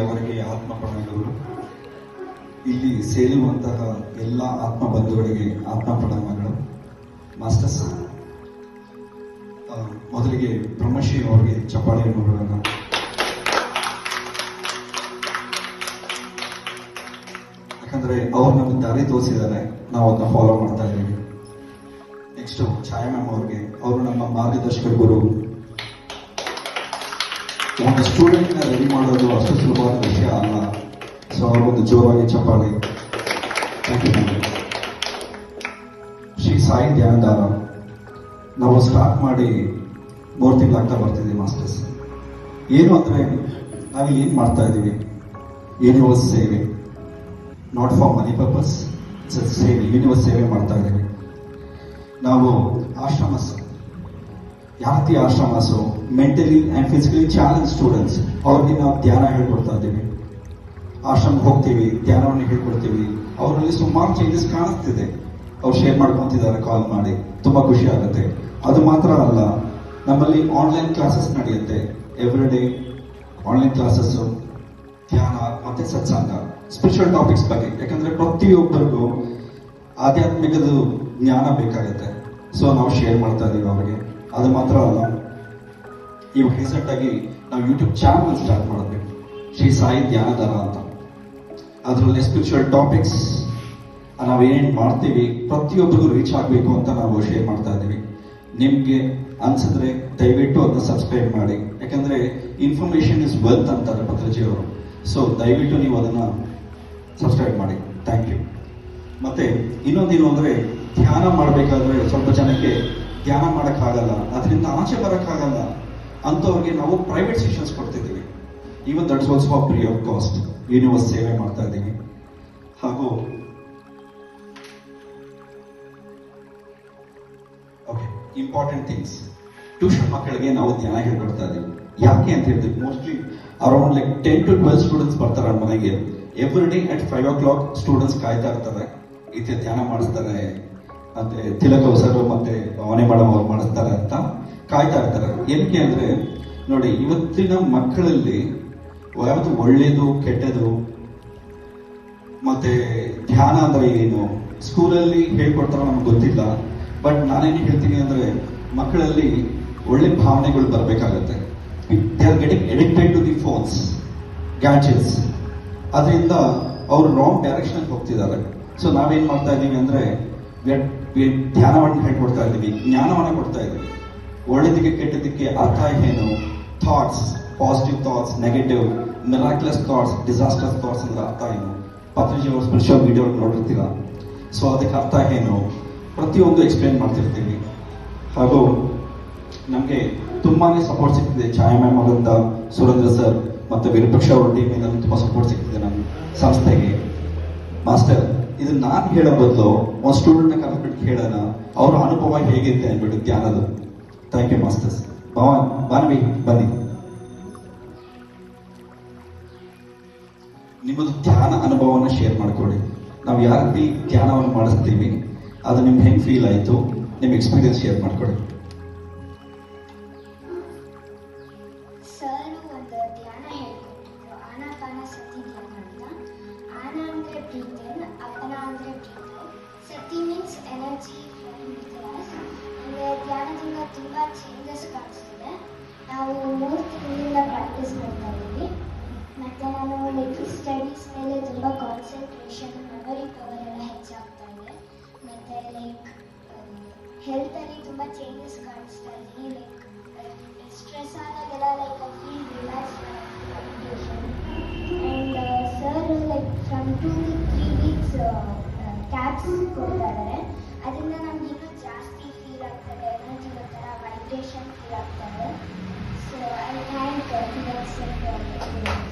ಅವರಿಗೆ ಆತ್ಮ ಪ್ರಣಯಗಳು. ಇಲ್ಲಿ ಸೇರುವಂತಹ ಎಲ್ಲ ಆತ್ಮ ಬಂಧುಗಳಿಗೆ ಆತ್ಮ ಪ್ರಣಯಗಳು. ಮಾಸ್ಟರ್ಸ್, ಮೊದಲಿಗೆ ಬ್ರಹ್ಮಶ್ರೀ ಅವರಿಗೆ ಚಪ್ಪಾಳೆಯನ್ನು ಹೊಡೋಣ. ಯಾಕಂದ್ರೆ ಅವ್ರು ನಮಗೆ ದಾರಿ ತೋರಿಸಿದ್ದಾರೆ, ನಾವು ಅದನ್ನ ಫಾಲೋ ಮಾಡ್ತಾ ಇದ್ದೀವಿ. ನೆಕ್ಸ್ಟ್ ಛಾಯಾ ಮ್ಯಾಮ್ ಅವ್ರಿಗೆ, ಅವರು ನಮ್ಮ ಮಾರ್ಗದರ್ಶಕ ಗುರು. ಒಂದು ಸ್ಟೂಡೆಂಟ್ನ ರೆಡಿ ಮಾಡೋದು ಅಷ್ಟು ಸುಲಭವಾದ ವಿಷಯ ಅಲ್ಲ. ಸೊ ಅವ್ರಿಗೊಂದು ಜೋರಾಗಿ ಚಪ್ಪಾಳೆ. Thank you ma'am. Shri Sai Dhyanadhara, ನಾವು ಸ್ಟಾರ್ಟ್ ಮಾಡಿ 3 ತಿಂಗಳಾಗ್ತಾ ಬರ್ತಿದ್ದೀವಿ ಮಾಸ್ಟರ್ಸ್. ಏನು ಅಂದರೆ ನಾವಿಲ್ಲಿ ಏನು ಮಾಡ್ತಾ ಇದ್ದೀವಿ, ಯೂನಿವರ್ಸ್ ಸೇವೆ, ನಾಟ್ ಫಾರ್ ಮನಿ ಪರ್ಪಸ್, ಸೇವೆ, ಯೂನಿವರ್ಸ್ ಸೇವೆ ಮಾಡ್ತಾ ಇದ್ದೀವಿ. ನಾವು ಆಶ್ರಮಸ್, ಯಾರತಿ ashrams mentally and physically challenge students, ಅವ್ರಿಗೆ ನಾವು ಧ್ಯಾನ ಹೇಳ್ಕೊಡ್ತಾ ಇದ್ದೀವಿ. ಆಶ್ರಮಕ್ಕೆ ಹೋಗ್ತೀವಿ, ಧ್ಯಾನವನ್ನು ಹೇಳ್ಕೊಡ್ತೀವಿ. ಅವರಲ್ಲಿ ಸುಮಾರು ಚೇಂಜಸ್ ಕಾಣಿಸ್ತಿದೆ. ಅವ್ರು ಶೇರ್ ಮಾಡ್ಕೊತಿದ್ದಾರೆ ಕಾಲ್ ಮಾಡಿ, ತುಂಬ ಖುಷಿ ಆಗುತ್ತೆ. ಅದು ಮಾತ್ರ ಅಲ್ಲ, ನಮ್ಮಲ್ಲಿ ಆನ್ಲೈನ್ ಕ್ಲಾಸಸ್ ನಡೆಯುತ್ತೆ. ಎವ್ರಿ ಡೇ ಆನ್ಲೈನ್ ಕ್ಲಾಸಸ್ಸು, ಧ್ಯಾನ ಮತ್ತು ಸತ್ಸಂಗ, ಸ್ಪಿರಿಚುವಲ್ ಟಾಪಿಕ್ಸ್ ಬಗ್ಗೆ. ಯಾಕಂದರೆ ಪ್ರತಿಯೊಬ್ಬರಿಗೂ ಆಧ್ಯಾತ್ಮಿಕದ ಜ್ಞಾನ ಬೇಕಾಗುತ್ತೆ. ಸೊ ನಾವು ಶೇರ್ ಮಾಡ್ತಾ ಇದ್ದೀವಿ ಅವರಿಗೆ. ಅದು ಮಾತ್ರ ಅಲ್ಲ, ಇವಾಗ ರೀಸೆಂಟ್ ಆಗಿ ನಾವು ಯೂಟ್ಯೂಬ್ ಚಾನಲ್ ಸ್ಟಾರ್ಟ್ ಮಾಡಿದ್ವಿ, ಶ್ರೀ ಸಾಯಿ ಧ್ಯಾನಧಾರ ಅಂತ. ಅದರಲ್ಲಿ ಸ್ಪಿರಿಚುವಲ್ ಟಾಪಿಕ್ಸ್ ನಾವೇನೇನು ಮಾಡ್ತೀವಿ ಪ್ರತಿಯೊಬ್ಬರಿಗೂ ರೀಚ್ ಆಗಬೇಕು ಅಂತ ನಾವು ಶೇರ್ ಮಾಡ್ತಾ ಇದ್ದೀವಿ. ನಿಮಗೆ ಅನ್ಸಿದ್ರೆ ದಯವಿಟ್ಟು ಅದನ್ನ ಸಬ್ಸ್ಕ್ರೈಬ್ ಮಾಡಿ. ಯಾಕಂದ್ರೆ ಇನ್ಫಾರ್ಮೇಶನ್ ಇಸ್ ವೆಲ್ತ್ ಅಂತಾರೆ ಪತ್ರಿಜಿ ಅವರು. ಸೊ ದಯವಿಟ್ಟು ನೀವು ಅದನ್ನ ಸಬ್ಸ್ಕ್ರೈಬ್ ಮಾಡಿ. Thank you. ಮತ್ತೆ ಇನ್ನೊಂದೇನು ಅಂದರೆ, ಧ್ಯಾನ ಮಾಡಬೇಕಾದ್ರೆ ಸ್ವಲ್ಪ ಜನಕ್ಕೆ ಧ್ಯಾನ ಮಾಡೋಕ್ಕಾಗಲ್ಲ, ಅದರಿಂದ ಆಚೆ ಬರೋಕ್ಕಾಗಲ್ಲ ಅಂಥವ್ರಿಗೆ ನಾವು ಪ್ರೈವೇಟ್ ಸೆಷನ್ಸ್ ಕೊಡ್ತಿದ್ದೀವಿ. Even that's also free of cost. Universe ಸೇವೆ ಮಾಡ್ತಾ ಇದ್ದೀವಿ. ಹಾಗೂ ಓಕೆ, ಇಂಪಾರ್ಟೆಂಟ್ ಥಿಂಗ್ಸ್, ಟ್ಯೂಷನ್ ಮಕ್ಕಳಿಗೆ ನಾವು ಧ್ಯಾನ ಹೇಳ್ಕೊಡ್ತಾ ಇದ್ದೀವಿ. ಯಾಕೆ ಅಂತ ಹೇಳ್ತೀವಿ, ಮೋಸ್ಟ್ಲಿ ಅರೌಂಡ್ 10 to 12 ಸ್ಟೂಡೆಂಟ್ಸ್ ಬರ್ತಾರೆ ಮನೆಗೆ. Every day at 5 o'clock students ಕಾಯ್ತಾ ಇರ್ತಾರೆ, ಇದು ಧ್ಯಾನ ಮಾಡಿಸ್ತಾರೆ ಮತ್ತೆ ತಿಲಕ ಸರ್ ಮತ್ತೆ ಅವನೇ ಮೇಡಮ್ ಅವ್ರು ಮಾಡಿಸ್ತಾರೆ ಅಂತ ಕಾಯ್ತಾ ಇರ್ತಾರೆ. ಏನಕ್ಕೆ ಅಂದ್ರೆ ನೋಡಿ, ಇವತ್ತಿನ ಮಕ್ಕಳಲ್ಲಿ ಯಾವುದು ಒಳ್ಳೇದು ಕೆಟ್ಟದು ಮತ್ತೆ ಧ್ಯಾನ ಅಂದ್ರೆ ಏನು ಸ್ಕೂಲಲ್ಲಿ ಹೇಳ್ಕೊಡ್ತಾರೋ ನಮ್ಗೆ ಗೊತ್ತಿಲ್ಲ. ಬಟ್ ನಾನೇನು ಹೇಳ್ತೀನಿ ಅಂದ್ರೆ, ಮಕ್ಕಳಲ್ಲಿ ಒಳ್ಳೆ ಭಾವನೆಗಳು ಬರಬೇಕಾಗತ್ತೆ. They are getting addicted to the phones, gadgets. ಅದರಿಂದ ಅವರು ರಾಂಗ್ ಡೈರೆಕ್ಷನ್ ಹೋಗ್ತಿದ್ದಾರೆ. ಸೊ ನಾವೇನ್ ಮಾಡ್ತಾ ಇದ್ದೀವಿ ಅಂದ್ರೆ, ಧ್ಯಾನವನ್ನು ಹೇಳ್ಕೊಡ್ತಾ ಇದ್ದೀವಿ, ಜ್ಞಾನವನ್ನು ಕೊಡ್ತಾ ಇದ್ದೀವಿ. ಒಳ್ಳೆದಕ್ಕೆ ಕೆಟ್ಟದಕ್ಕೆ ಅರ್ಥ ಏನು, thoughts, positive thoughts, negative, miraculous thoughts, disaster thoughts ಅಂದ್ರೆ ಅರ್ಥ ಏನು, ಪತ್ರಿಜಿ ಅವರು ಸ್ಪಿರಿಚುವಲ್ ವಿಡಿಯೋ ನೋಡಿರ್ತೀರ. ಸೊ ಅದಕ್ಕೆ ಅರ್ಥ ಏನು ಪ್ರತಿಯೊಂದು ಎಕ್ಸ್ಪ್ಲೇನ್ ಮಾಡ್ತಿರ್ತೀವಿ. ಹಾಗೂ ನಮಗೆ ತುಂಬಾನೇ ಸಪೋರ್ಟ್ ಸಿಗ್ತಿದೆ ಛಾಯಾ ಮ್ಯಾಮ್ ಅವರಿಂದ, ಸುರೇಂದ್ರ ಸರ್ ಮತ್ತು ವಿರೂಪಾಕ್ಷ ಅವರ ಟೀಮಿಂದ ತುಂಬ ಸಪೋರ್ಟ್ ಸಿಗ್ತಿದೆ ನಮ್ಮ ಸಂಸ್ಥೆಗೆ. ಮಾಸ್ಟರ್, ಇದು ನಾನು ಹೇಳೋ ಬದಲು ಒಂದು ಸ್ಟೂಡೆಂಟ್ನ ಕರೆದ್ಬಿಟ್ಟು ಹೇಳೋಣ, ಅವರ ಅನುಭವ ಹೇಗಿದೆ ಅಂದ್ಬಿಟ್ಟು ಧ್ಯಾನದು. Thank you masters. ಬಾನ್ವಿ ಬನ್ನಿ, ನಿಮ್ಮದು ಧ್ಯಾನ ಅನುಭವನ ಶೇರ್ ಮಾಡ್ಕೊಳ್ಳಿ. ನಾವು ಯಾವ ರೀತಿ ಧ್ಯಾನವನ್ನು ಮಾಡಿಸ್ತೀವಿ, ಅದು ನಿಮ್ಗೆ ಹೆಂಗೆ ಫೀಲ್ ಆಯಿತು, ನಿಮ್ಮ ಎಕ್ಸ್ಪೀರಿಯನ್ಸ್ ಶೇರ್ ಮಾಡ್ಕೊಳ್ಳಿ. ಸರ್ ಒಂದು ಧ್ಯಾನ ಹೇಳ್ಕೊಟ್ಟಿದ್ರು, ಆನಾಪಾನ ಸತಿ ಧ್ಯಾನ ಅಂತ. ಆನ ಅಂದರೆ ಬ್ರೀತ್ ಇನ್, ಅಪನ ಅಂದರೆ ಬ್ರೀತ್ ಔಟ್. ಸತಿ ಮೀನ್ಸ್ ಎನರ್ಜಿ ಅಂದರೆ ಧ್ಯಾನದಿಂದ ತುಂಬ ಚೇಂಜಸ್ ಕಾಣಿಸ್ತಿದೆ. ನಾವು 3 ತಿಂಗಳಿಂದ ಪ್ರಾಕ್ಟೀಸ್ ಮಾಡ್ತಾ ಇದ್ದೀವಿ. ಮತ್ತು ನಾನು ಸ್ಟಡೀಸ್ ಮೇಲೆ ತುಂಬ ಕಾನ್ಸಂಟ್ರೇಷನ್, ಮೆಮೊರಿ ಪವರ್ ಎಲ್ಲ ಹೆಚ್ಚಾಗ್ತಾ ಇದೆ. ಮತ್ತು ಹೆಲ್ತಲ್ಲಿ ತುಂಬ ಚೇಂಜಸ್ ಕಾಣಿಸ್ತಾ ಇದ್ದೀನಿ. ಸ್ಟ್ರೆಸ್ ಆದಾಗೆಲ್ಲ I feel relax meditation. And sir from 2 to 3 weeks cabs ಕೊಡ್ತಾ ಇದ್ದಾರೆ. ಅದರಿಂದ ನಮ್ಗೆ ಇನ್ನೂ ಜಾಸ್ತಿ ಫೀಲ್ ಆಗ್ತದೆ, ಎನರ್ಜಿ ಒಂಥರ ವೈಬ್ರೇಷನ್ ಫೀಲ್ ಆಗ್ತದೆ. So I thank sir for experience.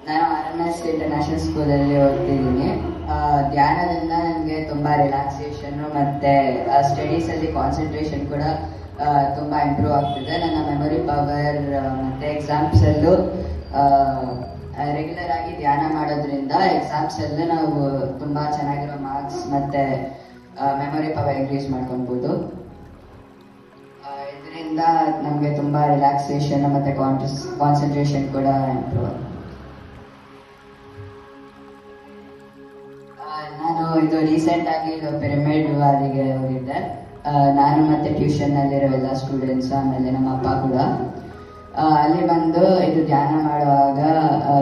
ನಾನು RMS ಇಂಟರ್ನ್ಯಾಷನಲ್ ಸ್ಕೂಲಲ್ಲಿ ಓದ್ತಿದ್ದೀನಿ. ಧ್ಯಾನದಿಂದ ನನಗೆ ತುಂಬ ರಿಲ್ಯಾಕ್ಸೇಷನ್ನು ಮತ್ತು ಸ್ಟಡೀಸಲ್ಲಿ ಕಾನ್ಸಂಟ್ರೇಷನ್ ಕೂಡ ತುಂಬ ಇಂಪ್ರೂವ್ ಆಗ್ತಿದೆ. ನನ್ನ ಮೆಮೊರಿ ಪವರ್ ಮತ್ತು ಎಕ್ಸಾಮ್ಸಲ್ಲೂ ರೆಗ್ಯುಲರ್ ಆಗಿ ಧ್ಯಾನ ಮಾಡೋದ್ರಿಂದ ಎಕ್ಸಾಮ್ಸ್ ಅಲ್ಲೂ ನಾವು ತುಂಬಾ ಚೆನ್ನಾಗಿರೋ ಮಾರ್ಕ್ಸ್ ಮತ್ತೆ ಮೆಮೊರಿ ಪವರ್ ಇನ್ಕ್ರೀಸ್ ಮಾಡ್ಕೊಬಹುದು. ಇದರಿಂದ ನಮಗೆ ತುಂಬಾ ರಿಲ್ಯಾಕ್ಸೇಷನ್ ಮತ್ತೆ ಕಾನ್ಸಂಟ್ರೇಷನ್ ಕೂಡ ಇಂಪ್ರೂವ್. ನಾನು ಇದು ರೀಸೆಂಟ್ ಆಗಿ ಪಿರಮಿಡ್ ವ್ಯಾಲಿಗೆ ಹೋಗಿದ್ದೆ. ನಾನು ಮತ್ತೆ ಟ್ಯೂಷನ್ ನಲ್ಲಿರೋ ಎಲ್ಲ ಸ್ಟೂಡೆಂಟ್ಸ್ ಆಮೇಲೆ ನಮ್ಮ ಅಪ್ಪ ಕೂಡ ಅಲ್ಲಿ ಬಂದು ಇದು ಧ್ಯಾನ ಮಾಡುವಾಗ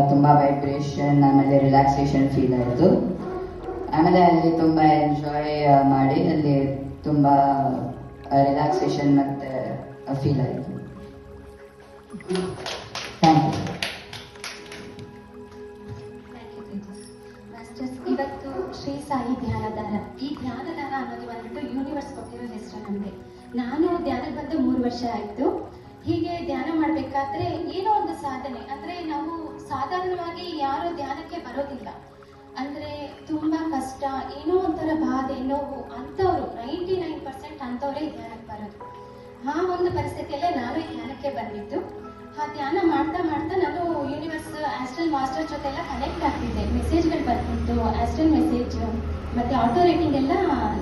ತುಂಬಾ ವೈಬ್ರೇಷನ್ ಆಮೇಲೆ ರಿಲ್ಯಾಕ್ಸೇಷನ್ ಫೀಲ್ ಆಯಿತು. ಆಮೇಲೆ ಅಲ್ಲಿ ತುಂಬಾ ಎಂಜಾಯ್ ಮಾಡಿ ಅಲ್ಲಿ ತುಂಬಾ ರಿಲ್ಯಾಕ್ಸೇಷನ್ ಮತ್ತೆ ಫೀಲ್ ಆಯಿತು. Thank you. ಮಾಸ್ಟರ್ಸ್, ಇವತ್ತು ಶ್ರೀ ಸಾಯಿ ಧ್ಯಾನದಾರ. ಈ ಧ್ಯಾನದಾರ ಅನ್ನೋದು ಬಂದ್ಬಿಟ್ಟು ಯೂನಿವರ್ಸ್ ಕೊಟ್ಟಿರೋ ಹೆಸರು ನಮಗೆ. ನಾನು ಧ್ಯಾನಕ್ಕೆ ಬಂದು 3 ವರ್ಷ ಆಯಿತು. ಹೀಗೆ ಧ್ಯಾನ ಮಾಡಬೇಕಾದ್ರೆ ಏನೋ ಒಂದು ಸಾಧನೆ, ಅಂದರೆ ನಾವು ಸಾಧಾರಣವಾಗಿ ಯಾರು ಧ್ಯಾನಕ್ಕೆ ಬರೋದಿಲ್ಲ, ಅಂದರೆ ತುಂಬ ಕಷ್ಟ, ಏನೋ ಒಂಥರ ಬಾಧೆ ನೋವು ಅಂಥವ್ರು 99% ಅಂಥವರೇ ಧ್ಯಾನಕ್ಕೆ ಬರೋದು. ಆ ಒಂದು ಪರಿಸ್ಥಿತಿಯಲ್ಲೇ ನಾನು ಈ ಧ್ಯಾನಕ್ಕೆ ಬಂದಿದ್ದು. ಆ ಧ್ಯಾನ ಮಾಡ್ತಾ ಮಾಡ್ತಾ ನಾನು ಯೂನಿವರ್ಸ್ ಆಸ್ಟ್ರಲ್ ಮಾಸ್ಟರ್ ಜೊತೆ ಎಲ್ಲ ಕನೆಕ್ಟ್ ಆಗ್ತಿದ್ದೆ. ಮೆಸೇಜ್ಗಳು ಬರ್ತಿತ್ತು, ಆಸ್ಟ್ರಲ್ ಮೆಸೇಜ್ ಮತ್ತು ಆಟೋ ರೇಟಿಂಗ್ ಎಲ್ಲ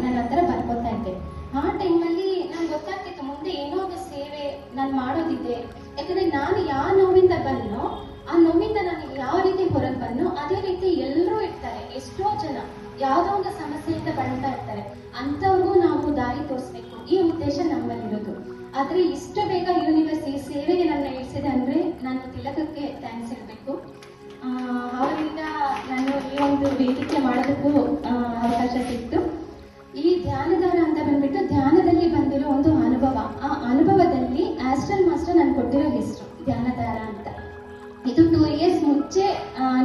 ನನ್ನ ಹತ್ರ ಬರ್ಕೋತಾ ಇದ್ದೆ. ಆ ಟೈಮಲ್ಲಿ ನಂಗೆ ಗೊತ್ತಾಗ್ತಿತ್ತು ಮುಂದೆ ಏನೋ ಒಂದು ಸೇವೆ ನಾನು ಮಾಡೋದಿದೆ. ಯಾಕಂದರೆ ನಾನು ಯಾವ ನೋವಿಂದ ಬಂದನೋ ಆ ನೋವಿಂದ ನಾನು ಯಾವ ರೀತಿ ಹೊರಗೆ ಬಂದನೋ ಅದೇ ರೀತಿ ಎಲ್ಲರೂ ಇರ್ತಾರೆ. ಎಷ್ಟೋ ಜನ ಯಾವುದೋ ಒಂದು ಸಮಸ್ಯೆಯಿಂದ ಬಳಲ್ತಾ ಇರ್ತಾರೆ. ಅಂಥವ್ರಿಗೂ ನಾವು ದಾರಿ ತೋರಿಸ್ಬೇಕು, ಈ ಉದ್ದೇಶ ನಮ್ಮಲ್ಲಿರೋದು. ಆದರೆ ಇಷ್ಟು ಬೇಗ ಯೂನಿವರ್ಸ್ ಈ ಸೇವೆಗೆ ನನ್ನ ಇಳಿಸಿದೆ ಅಂದರೆ ನಾನು ತಿಲಕಕ್ಕೆ ಥ್ಯಾಂಕ್ಸ್ ಹೇಳಬೇಕು. ಅವರಿಂದ ನಾನು ಈ ಒಂದು ವೇದಿಕೆ ಮಾಡೋದಕ್ಕೂ ಅವಕಾಶ ಸಿಕ್ತು. ಈ ಧ್ಯಾನದಾರ ಅಂತ ಬಂದ್ಬಿಟ್ಟು ಧ್ಯಾನದಲ್ಲಿ ಬಂದಿರೋ ಒಂದು ಅನುಭವ. ಆ ಅನುಭವದಲ್ಲಿ ಆಸ್ಟ್ರಲ್ ಮಾಸ್ಟರ್ ನಾನು ಕೊಟ್ಟಿರೋ ಹೆಸರು ಧ್ಯಾನದಾರ ಅಂತ. ಇದು 2 years ಮುಂಚೆ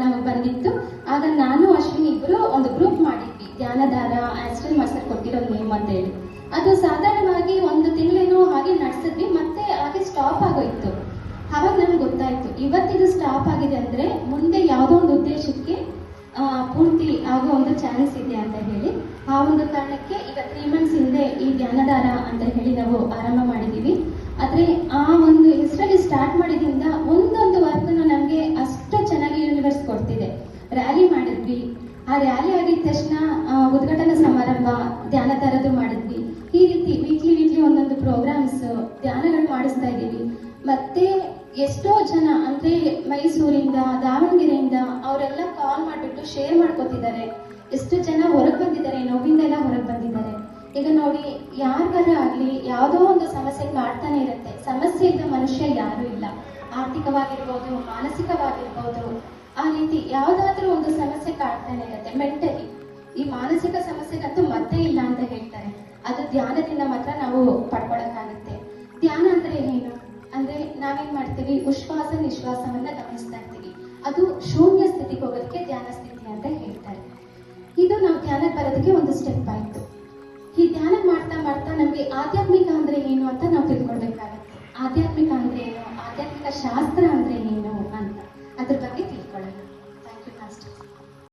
ನಮಗೆ ಬಂದಿತ್ತು. ಆಗ ನಾನು ಅಶ್ವಿನಿ ಇಬ್ಬರು ಒಂದು ಗ್ರೂಪ್ ಮಾಡಿದ್ವಿ, ಧ್ಯಾನದಾರ ಆಸ್ಟ್ರಲ್ ಮಾಸ್ಟರ್ ಕೊಟ್ಟಿರೋ ನೇಮ್ ಅಂತ ಹೇಳಿ. ಅದು ಸಾಧಾರಣವಾಗಿ 1 ತಿಂಗಳೇನೋ ಹಾಗೆ ನಡೆಸಿದ್ವಿ, ಮತ್ತೆ ಹಾಗೆ ಸ್ಟಾಪ್ ಆಗೋಯ್ತು. ಆವಾಗ ನಮ್ಗೆ ಗೊತ್ತಾಯ್ತು ಇವತ್ತಿದು ಸ್ಟಾಪ್ ಆಗಿದೆ ಅಂದರೆ ಮುಂದೆ ಯಾವುದೋ ಒಂದು ಉದ್ದೇಶಕ್ಕೆ ಪೂರ್ತಿ ಆಗೋ ಒಂದು ಚಾನ್ಸ್ ಇದೆ ಅಂತ ಹೇಳಿ. ಆ ಒಂದು ಕಾರಣಕ್ಕೆ ಈಗ 3 months ಹಿಂದೆ ಈ ಧ್ಯಾನದಾರ ಅಂತ ಹೇಳಿ ನಾವು ಆರಂಭ ಮಾಡಿದ್ದೀವಿ. ಆದರೆ ಆ ಒಂದು ಹೆಸರಲ್ಲಿ ಸ್ಟಾರ್ಟ್ ಮಾಡಿದ್ರಿಂದ ಒಂದೊಂದು ವರ್ಕ್ನು ನಮಗೆ ಅಷ್ಟು ಚೆನ್ನಾಗಿ ಯೂನಿವರ್ಸ್ ಕೊಡ್ತಿದೆ. ರ್ಯಾಲಿ ಮಾಡಿದ್ವಿ. ಆ ರ್ಯಾಲಿ ಆಗಿದ ತಕ್ಷಣ ಉದ್ಘಾಟನಾ ಸಮಾರಂಭ ಧ್ಯಾನದಾರದ್ದು ಮಾಡಿದ್ವಿ. ಈ ರೀತಿ ವೀಕ್ಲಿ ಒಂದೊಂದು ಪ್ರೋಗ್ರಾಮ್ಸ್ ಧ್ಯಾನಗಳು ಮಾಡಿಸ್ತಾ ಇದ್ದೀವಿ. ಮತ್ತೆ ಎಷ್ಟೋ ಜನ ಅಂದರೆ ಮೈಸೂರಿಂದ ದಾವಣಗೆರೆಯಿಂದ ಅವರೆಲ್ಲ ಕಾಲ್ ಮಾಡಿಬಿಟ್ಟು ಶೇರ್ ಮಾಡ್ಕೋತಿದ್ದಾರೆ. ಎಷ್ಟು ಜನ ಹೊರಗೆ ಬಂದಿದ್ದಾರೆ, ನೋವಿಂದೆಲ್ಲ ಹೊರಗೆ ಬಂದಿದ್ದಾರೆ. ಈಗ ನೋಡಿ, ಯಾರಿಗಾರ ಆಗಲಿ ಯಾವುದೋ ಒಂದು ಸಮಸ್ಯೆ ಕಾಡ್ತಾನೆ ಇರುತ್ತೆ. ಸಮಸ್ಯೆ ಇದ್ದ ಮನುಷ್ಯ ಯಾರೂ ಇಲ್ಲ. ಆರ್ಥಿಕವಾಗಿರ್ಬೋದು, ಮಾನಸಿಕವಾಗಿರ್ಬೋದು, ಆ ರೀತಿ ಯಾವುದಾದ್ರೂ ಒಂದು ಸಮಸ್ಯೆ ಕಾಡ್ತಾನೆ ಇರುತ್ತೆ ಮೆಂಟಲಿ. ಈ ಮಾನಸಿಕ ಸಮಸ್ಯೆಗಂತೂ ಮತ್ತೆ ಇಲ್ಲ ಅಂತ ಹೇಳ್ತಾರೆ. ಅದು ಧ್ಯಾನದಿಂದ ಮಾತ್ರ ನಾವು ಪಡ್ಕೊಳಕ್ಕಾಗುತ್ತೆ. ಧ್ಯಾನ ಅಂದರೆ ಏನು ಅಂದರೆ ನಾವೇನು ಮಾಡ್ತೀವಿ, ಉಶ್ವಾಸ ನಿಶ್ವಾಸವನ್ನ ಗಮನಿಸ್ತಾ ಇರ್ತೀವಿ. ಅದು ಶೂನ್ಯ ಸ್ಥಿತಿಗೆ ಹೋಗೋದಕ್ಕೆ ಧ್ಯಾನ ಸ್ಥಿತಿ ಅಂತ ಹೇಳ್ತಾರೆ. ಇದು ನಾವು ಧ್ಯಾನಕ್ಕೆ ಬರೋದಕ್ಕೆ ಒಂದು ಸ್ಟೆಪ್ ಆಯಿತು. ಈ ಧ್ಯಾನ ಮಾಡ್ತಾ ಮಾಡ್ತಾ ನಮಗೆ ಆಧ್ಯಾತ್ಮಿಕ ಅಂದರೆ ಏನು ಅಂತ ನಾವು ತಿಳ್ಕೊಳ್ಬೇಕಾಗತ್ತೆ. ಆಧ್ಯಾತ್ಮಿಕ ಅಂದರೆ ಏನು, ಆಧ್ಯಾತ್ಮಿಕ ಶಾಸ್ತ್ರ ಅಂದರೆ